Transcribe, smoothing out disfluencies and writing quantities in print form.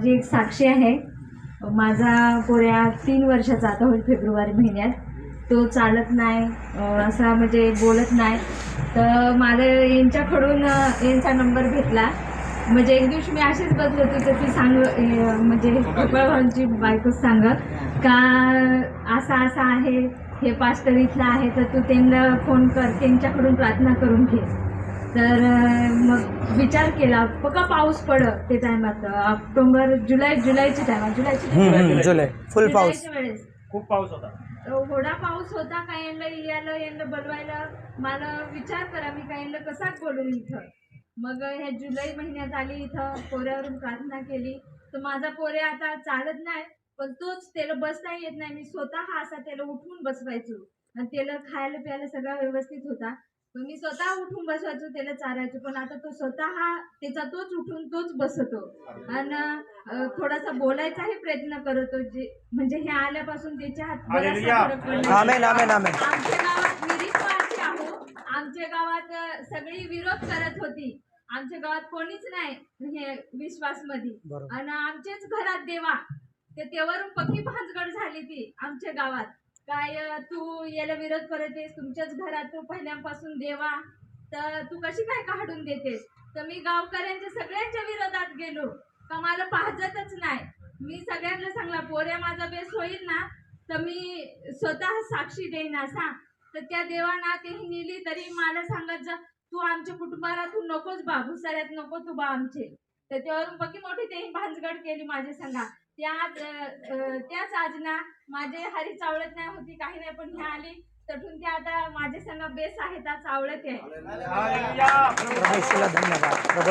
माझी एक साक्षी आहे. माझा पोऱ्या 3 वर्षाचा आता होईल फेब्रुवारी महिन्यात. तो चालत नाही, असा म्हणजे बोलत नाही. तर मला यांच्याकडून यांचा नंबर भेटला. म्हणजे एक दिवशी मी अशीच बसली होती तर ती म्हणजे गोपाळभाऊंची बायको सांगत का असं असं आहे, हे पास्टर इथलं आहे, तर तू त्यांना फोन कर, त्यांच्याकडून प्रार्थना करून घे. तर मग विचार केला. बघा पाऊस पडत ते टायमात ऑक्टोबर जुलैच्या टायमात जुलै फुल पाऊस, वेळेस खूप पाऊस होता. थोडा पाऊस होता. काय यांना बोलवायला मला विचार करा, मी काय कसा बोलू इथं. मग ह्या जुलै महिन्यात आली, इथं पोऱ्यावरून प्रार्थना केली. तर माझा पोऱ्या आता चालत नाही, पण तोच त्याला बसता येत नाही. मी स्वतः असा त्याला उठवून बसवायचो आणि त्याला खायला प्यायला सगळा व्यवस्थित होता. मी स्वतः उठून बसवायचो, त्याला चारायचो. पण आता तो स्वतः त्याचा तोच उठून तोच बसतो आणि थोडासा बोलायचाही प्रयत्न करतो. जे म्हणजे हे आल्यापासून त्याच्या हात बराचसा फरक पडला. आमच्या गावात निरीक्षवासी आहो. आमच्या गावात सगळी विरोध करत होती. आमच्या गावात कोणीच नाही हे विश्वासमध्ये. आणि आमच्याच घरात देवा ते तेवरून पक्की भांजगड झाली ती आमच्या गावात. काय तू याला विरोध करतेस, तुमच्याच घरात तू पहिल्यापासून देवा, तर तू कशी काय काढून देतेस. तर मी गावकऱ्यांच्या सगळ्यांच्या विरोधात गेलो का मला पाहतच नाही. मी सगळ्यांना सांगला पोऱ्या माझा बेस होईल ना तर मी स्वतः साक्षी देईन असा. तर त्या देवाना ते नेली तरी मला सांगत जा तू आमच्या कुटुंबाला तू नकोच बा, भुसाऱ्यात नको तू बा आमचे. तर त्यावरून पक्की मोठी ते भांजगड केली माझ्या संघा. त्याच आजना माझे हरी चावळत नाही होती, काही नाही, पण ह्या आली तठून ते आता माझे संघ बेस आहे त्या चावळत आहे. धन्यवाद.